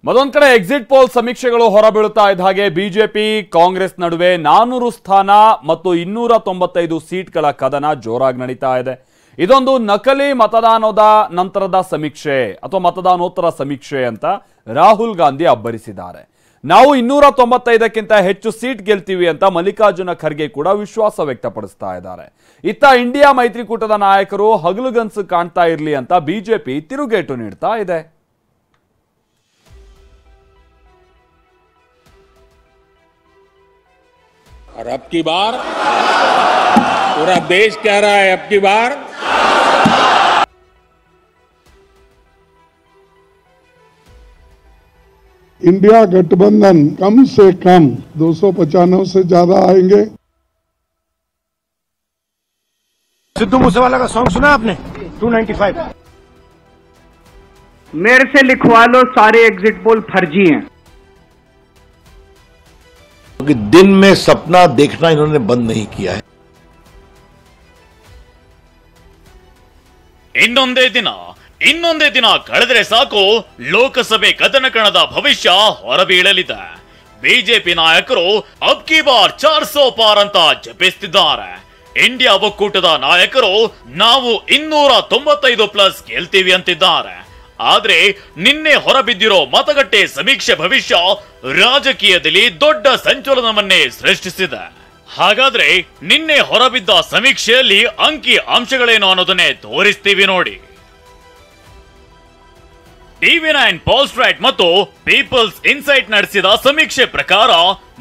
ಮತ್ತೊಂದು ಕಡೆ exit poll ಸಮೀಕ್ಷೆಗಳು ಹೊರಬೀಳುತ್ತಾ ಇದ್ದ ಹಾಗೆ ಬಿಜೆಪಿ ಕಾಂಗ್ರೆಸ್ ನಡುವೆ 400 ಸ್ಥಾನ ಮತ್ತು 295 ಸೀಟ್ಗಳ ಕದನ ಜೋರಾಗಿ ನಡೀತಾ ಇದೆ. ಇದೊಂದು ನಕಲಿ ಮತದಾನದ ನಂತರದ ಸಮೀಕ್ಷೆ ಅಥವಾ ಮತದಾನೋತ್ತರ ಸಮೀಕ್ಷೆ ಅಂತ ರಾಹುಲ್ ಗಾಂಧಿ ಅಬ್ಬರಿಸಿದ್ದಾರೆ. ನಾವು 295ಕ್ಕಿಂತ ಹೆಚ್ಚು ಸೀಟ್ ಗೆಲ್ತೀವಿ ಅಂತ ಮಲ್ಲಿಕಾರ್ಜುನ ಖರ್ಗೆ ಕೂಡ ವಿಶ್ವಾಸ ವ್ಯಕ್ತಪಡಿಸ್ತಾ ಇದ್ದಾರೆ. ಇತ್ತ ಇಂಡಿಯಾ ಮೈತ್ರಿಕೂಟದ ನಾಯಕರು ಹಗಲುಗನಸು ಕಾಣ್ತಾ ಇರಲಿ ಅಂತ ಬಿಜೆಪಿ ತಿರುಗೇಟು ನೀಡ್ತಾ ಇದೆ. और अब की बार पूरा देश कह रहा है, अब की बार इंडिया गठबंधन कम से कम 295 से ज्यादा आएंगे। सिद्धू मूसेवाला का सॉन्ग सुना आपने? 295 मेरे से लिखवा लो, सारे एग्जिट पोल फर्जी हैं। क्योंकि दिन में सपना देखना इन्होंने बंद नहीं किया है। ಇನ್ನೊಂದೇ ದಿನ ಕಳೆದರೆ ಸಾಕು ಲೋಕಸಭೆ ಕದನಕಣದ ಭವಿಷ್ಯ ಹೊರಬೀಳಲಿದೆ. ಬಿಜೆಪಿ ನಾಯಕರು ಅಬ್ ಕಿ ಬಾರ್ 400 ಪಾರ್ ಅಂತ ಜಪಿಸುತ್ತಿದ್ದಾರೆ. ಇಂಡಿಯಾ ಒಕ್ಕೂಟದ ನಾಯಕರು ನಾವು 295 ಪ್ಲಸ್ ಗೆಲ್ತೀವಿ ಅಂತಿದ್ದಾರೆ. ಆದ್ರೆ ನಿನ್ನೆ ಹೊರಬಿದ್ದಿರೋ ಮತಗಟ್ಟೆ ಸಮೀಕ್ಷೆ ಭವಿಷ್ಯ ರಾಜಕೀಯದಲ್ಲಿ ದೊಡ್ಡ ಸಂಚಲನವನ್ನೇ ಸೃಷ್ಟಿಸಿದೆ. ಹಾಗಾದ್ರೆ ನಿನ್ನೆ ಹೊರಬಿದ್ದ ಸಮೀಕ್ಷೆಯಲ್ಲಿ ಅಂಕಿ ಅಂಶಗಳೇನು ಅನ್ನೋದನ್ನೇ ತೋರಿಸ್ತೀವಿ ನೋಡಿ. TV9 ಪೋಲ್ಸ್ಟ್ರೈಟ್ ಮತ್ತು ಪೀಪಲ್ಸ್ ಇನ್ಸೈಟ್ ನಡೆಸಿದ ಸಮೀಕ್ಷೆ ಪ್ರಕಾರ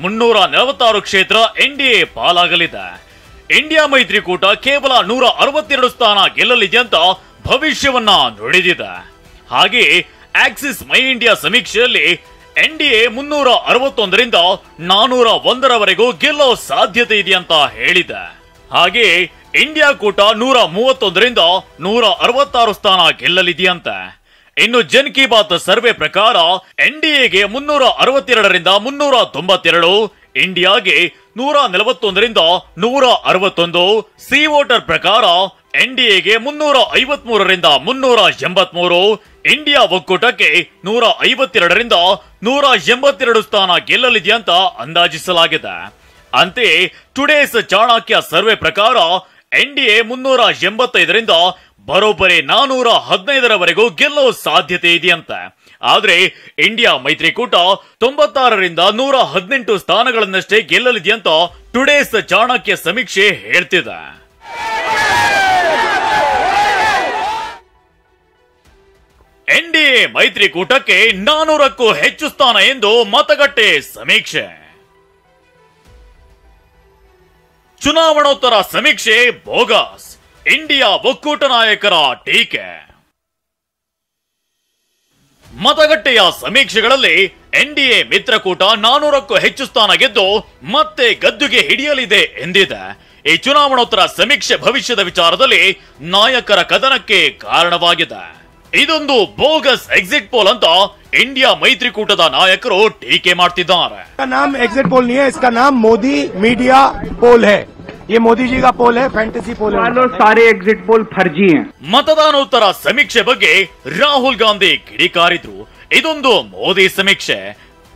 346 ಕ್ಷೇತ್ರ ಎನ್ಡಿಎ ಪಾಲಾಗಲಿದೆ. ಇಂಡಿಯಾ ಮೈತ್ರಿಕೂಟ ಕೇವಲ 162 ಸ್ಥಾನ ಗೆಲ್ಲಲಿದೆ ಅಂತ ಭವಿಷ್ಯವನ್ನ ನುಡಿದಿದೆ. ಹಾಗೆ ಆಕ್ಸಿಸ್ ಮೈ ಇಂಡಿಯಾ ಸಮೀಕ್ಷೆಯಲ್ಲಿ ಎನ್ಡಿಎ 361ರಿಂದ 401ರವರೆಗೂ ಗೆಲ್ಲೋ ಸಾಧ್ಯತೆ ಇದೆ ಅಂತ ಹೇಳಿದೆ. ಹಾಗೆ ಇಂಡಿಯಾ ಕೂಟ 131ರಿಂದ 166 ಸ್ಥಾನ ಗೆಲ್ಲಲಿದೆಯಂತೆ. ಇನ್ನು ಜನ್ ಕಿ ಬಾತ್ ಸರ್ವೆ ಪ್ರಕಾರ ಎನ್ಡಿಎಗೆ 362ರಿಂದ 392, ಇಂಡಿಯಾಗೆ 141ರಿಂದ 161, ಸಿ ವೋಟರ್ ಪ್ರಕಾರ ಎನ್ಡಿಎಗೆ 353ರಿಂದ 383, ಇಂಡಿಯಾ ಒಕ್ಕೂಟಕ್ಕೆ 152ರಿಂದ 182 ಸ್ಥಾನ ಗೆಲ್ಲಲಿದೆ ಅಂತ ಅಂದಾಜಿಸಲಾಗಿದೆ. ಅಂತೆಯೇ ಟುಡೇಸ್ ಚಾಣಕ್ಯ ಸರ್ವೆ ಪ್ರಕಾರ ಎನ್ಡಿಎ 385ರಿಂದ ಬರೋಬ್ಬರಿ 415ರವರೆಗೂ ಗೆಲ್ಲೋ ಸಾಧ್ಯತೆ ಇದೆಯಂತೆ. ಆದ್ರೆ ಇಂಡಿಯಾ ಮೈತ್ರಿಕೂಟ 96ರಿಂದ 118 ಸ್ಥಾನಗಳನ್ನಷ್ಟೇ ಗೆಲ್ಲಲಿದೆ ಅಂತ ಟುಡೇಸ್ ಚಾಣಕ್ಯ ಸಮೀಕ್ಷೆ ಹೇಳ್ತಿದೆ. ಎನ್ಡಿಎ ಮೈತ್ರಿಕೂಟಕ್ಕೆ 400ಕ್ಕೂ ಹೆಚ್ಚು ಸ್ಥಾನ ಎಂದು ಮತಗಟ್ಟೆ ಸಮೀಕ್ಷೆ. ಚುನಾವಣೋತ್ತರ ಸಮೀಕ್ಷೆ ಬೋಗಸ್, ಇಂಡಿಯಾ ಒಕ್ಕೂಟ ನಾಯಕರ ಟೀಕೆ. ಮತಗಟ್ಟೆಯ ಸಮೀಕ್ಷೆಗಳಲ್ಲಿ ಎನ್ಡಿಎ ಮಿತ್ರಕೂಟ 400ಕ್ಕೂ ಹೆಚ್ಚು ಸ್ಥಾನ ಗೆದ್ದು ಮತ್ತೆ ಗದ್ದುಗೆ ಹಿಡಿಯಲಿದೆ ಎಂದಿದೆ. ಈ ಚುನಾವಣೋತ್ತರ ಸಮೀಕ್ಷೆ ಭವಿಷ್ಯದ ವಿಚಾರದಲ್ಲಿ ನಾಯಕರ ಕದನಕ್ಕೆ ಕಾರಣವಾಗಿದೆ. ಇದೊಂದು ಬೋಗಸ್ ಎಕ್ಸಿಟ್ ಪೋಲ್ ಅಂತ ಇಂಡಿಯಾ ಮೈತ್ರಿಕೂಟದ ನಾಯಕರು ಟೀಕೆ ಮಾಡ್ತಿದ್ದಾರೆ. नाम एग्जिट पोल नहीं है, इसका नाम मोदी मीडिया पोल है. ये मोदी जी का पोल है, फैंटेसी पोल है. सारे एग्जिट पोल फर्जी हैं. ಮತದಾನೋತ್ತರ ಸಮೀಕ್ಷೆ ಬಗ್ಗೆ ರಾಹುಲ್ ಗಾಂಧಿ ಕಿಡಿಕಾರಿದ್ರು. ಇದೊಂದು ಮೋದಿ ಸಮೀಕ್ಷೆ,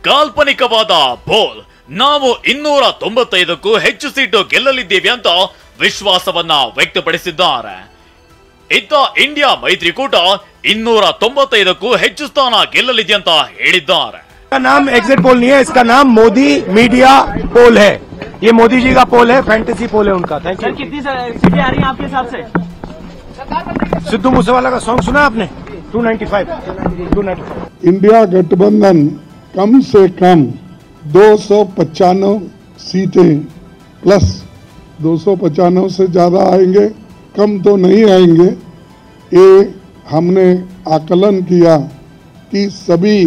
ಕಾಲ್ಪನಿಕವಾದ ಪೋಲ್. ನಾವು 295ಕ್ಕೂ ಹೆಚ್ಚು ಸೀಟು ಗೆಲ್ಲಲಿದ್ದೇವೆ ಅಂತ ವಿಶ್ವಾಸವನ್ನ ವ್ಯಕ್ತಪಡಿಸಿದ್ದಾರೆ. ಇತ್ತ ಇಂಡಿಯಾ ಮೈತ್ರಿಕೂಟ 295ಕ್ಕೂ ಹೆಚ್ಚು ಸ್ಥಾನ ಗೆಲ್ಲಲಿದೆ ಅಂತ ಹೇಳಿದ್ದಾರೆ. नाम एग्जिट पोल नहीं है, इसका नाम मोदी मीडिया पोल है. ये मोदी जी का पोल है, फैंटेसी पोल है उनका. Thank you. कितनी सीटें आ रही हैं आपके हिसाब से? सिद्धू मूसेवाला का सॉन्ग सुना आपने? 295 इंडिया गठबंधन कम से कम 295 सीटें प्लस 295 से ज्यादा आएंगे, कम तो नहीं आएंगे. ये हमने आकलन किया कि सभी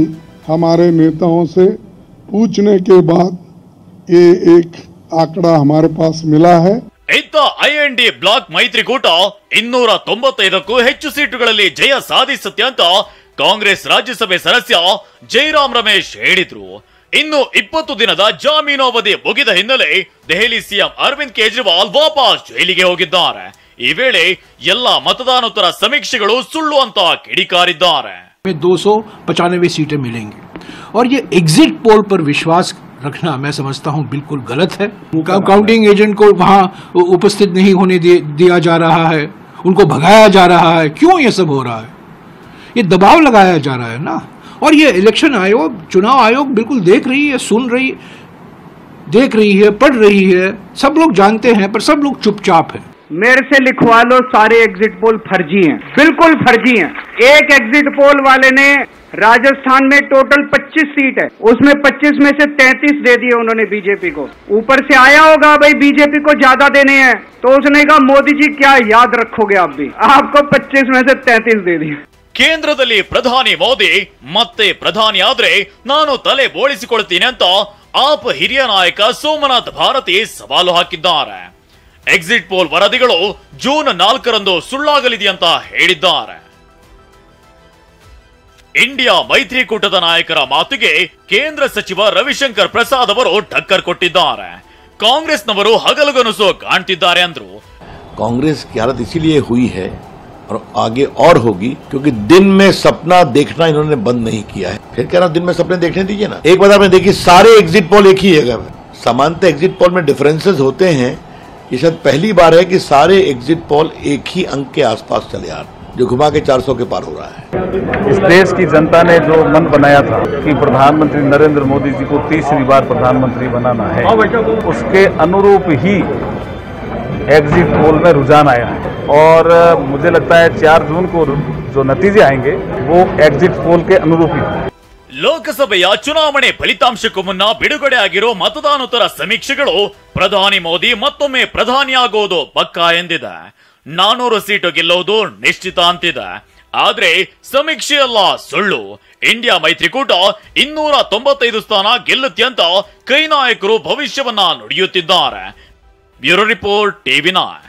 हमारे नेताओं से पूछने के बाद ये एक आंकड़ा हमारे पास मिला है. ಇತ್ತ ಐಎನ್ಡಿ ಬ್ಲಾಕ್ ಮೈತ್ರಿಕೂಟ 295ಕ್ಕೂ ಹೆಚ್ಚು ಸೀಟುಗಳಲ್ಲಿ ಜಯ ಸಾಧಿಸುತ್ತೆ ಅಂತ ಕಾಂಗ್ರೆಸ್ ರಾಜ್ಯಸಭೆ ಸದಸ್ಯ ಜೈರಾಮ್ ರಮೇಶ್ ಹೇಳಿದ್ರು. ಇನ್ನು 20 ದಿನದ ಜಾಮೀನು ಅವಧಿ ಮುಗಿದ ಹಿನ್ನೆಲೆ ದೆಹಲಿ ಸಿಎಂ ಅರವಿಂದ್ ಕೇಜ್ರಿವಾಲ್ ವಾಪಸ್ ಜೈಲಿಗೆ ಹೋಗಿದ್ದಾರೆ. ಈ ವೇಳೆ ಎಲ್ಲಾ ಮತದಾನೋತ್ತರ ಸಮೀಕ್ಷೆಗಳು ಸುಳ್ಳು ಅಂತ ಕಿಡಿಕಾರಿದ್ದಾರೆ. 295 सीटें मिलेंगी. और ये एग्जिट पोल पर विश्वास रखना मैं समझता हूं बिल्कुल गलत है। काउंटिंग एजेंट को वहां उपस्थित नहीं होने दिया जा रहा है, उनको भगाया जा रहा है। क्यों ये सब हो रहा है? ये दबाव लगाया जा रहा है ना। और ये इलेक्शन आयोग, चुनाव आयोग बिल्कुल देख रही है, सुन रही, देख रही है, पढ़ रही है। सब लोग जानते हैं, पर सब लोग चुपचाप है। मेरे से लिखवा लो, सारे एग्जिट पोल फर्जी हैं, बिल्कुल फर्जी हैं। एक एग्जिट पोल वाले ने राजस्थान में टोटल 25 सीट है, उसमें 25 में से 33 दे दिए उन्होंने बीजेपी को। ऊपर से आया होगा भाई बीजेपी को ज्यादा देने हैं, तो उसने कहा मोदी जी क्या याद रखोगे आप भी, आपको 25 में से 33 दे दिए। ಕೇಂದ್ರದಲ್ಲಿ ಪ್ರಧಾನಿ ಮೋದಿ ಮತ್ತೆ ಪ್ರಧಾನಿ ಆದ್ರೆ ನಾನು ತಲೆ ಬೋಳಿಸಿಕೊಳ್ತೀನಿ ಅಂತ ಆಪ್ ಹಿರಿಯ ನಾಯಕ ಸೋಮನಾಥ್ ಭಾರತಿ ಸವಾಲು ಹಾಕಿದ್ದಾರೆ. ಎಕ್ಸಿಟ್ ಪೋಲ್ ವರದಿಗಳು ಜೂನ್ 4ರಂದು ಸುಳ್ಳಾಗಲಿದೆ ಅಂತ ಹೇಳಿದ್ದಾರೆ. ಇಂಡಿಯಾ ಮೈತ್ರಿಕೂಟದ ನಾಯಕರ ಮಾತಿಗೆ ಕೇಂದ್ರ ಸಚಿವ ರವಿಶಂಕರ್ ಪ್ರಸಾದ್ ಅವರು ಟಕ್ಕರ್ ಕೊಟ್ಟಿದ್ದಾರೆ. ಕಾಂಗ್ರೆಸ್ನವರು ಹಗಲುಗನಸು ಕಾಣ್ತಿದ್ದಾರೆ ಅಂದ್ರು. कांग्रेस की हालत इसीलिए हुई है और आगे और होगी क्योंकि दिन में सपना देखना इन्होंने बंद नहीं किया है। फिर कह रहा दिन में सपने देखने दीजिए ना। एक बार आपने देखिए सारे एग्जिट पोल एक ही जगह में, सामान्यतः एग्जिट पोल में डिफरेंसेस होते हैं। ये शायद पहली बार है कि सारे एग्जिट पोल एक ही अंक के आसपास चले आ रहे, जो घुमा के 400 के पार हो रहा है। इस देश की जनता ने जो मन बनाया था कि प्रधानमंत्री नरेंद्र मोदी जी को तीसरी बार प्रधानमंत्री बनाना है, उसके अनुरूप ही एग्जिट पोल में रुझान आया है। और मुझे लगता है 4 जून को जो नतीजे आएंगे वो एग्जिट पोल के अनुरूप ही होंगे. ಲೋಕಸಭೆಯ ಚುನಾವಣೆ ಫಲಿತಾಂಶಕ್ಕೂ ಮುನ್ನ ಬಿಡುಗಡೆ ಆಗಿರೋ ಮತದಾನೋತ್ತರ ಸಮೀಕ್ಷೆಗಳು ಪ್ರಧಾನಿ ಮೋದಿ ಮತ್ತೊಮ್ಮೆ ಪ್ರಧಾನಿಯಾಗೋದು ಪಕ್ಕಾ ಎಂದಿದೆ. 400 ಸೀಟು ಗೆಲ್ಲೋದು ನಿಶ್ಚಿತ ಅಂತಿದೆ. ಆದ್ರೆ ಸಮೀಕ್ಷೆಯಲ್ಲ ಸುಳ್ಳು. ಇಂಡಿಯಾ ಮೈತ್ರಿಕೂಟ 295 ಸ್ಥಾನ ಗೆಲ್ಲುತ್ತೆ ಅಂತ ಕೈ ನಾಯಕರು ಭವಿಷ್ಯವನ್ನ ನುಡಿಯುತ್ತಿದ್ದಾರೆ. Bureau report, TV9.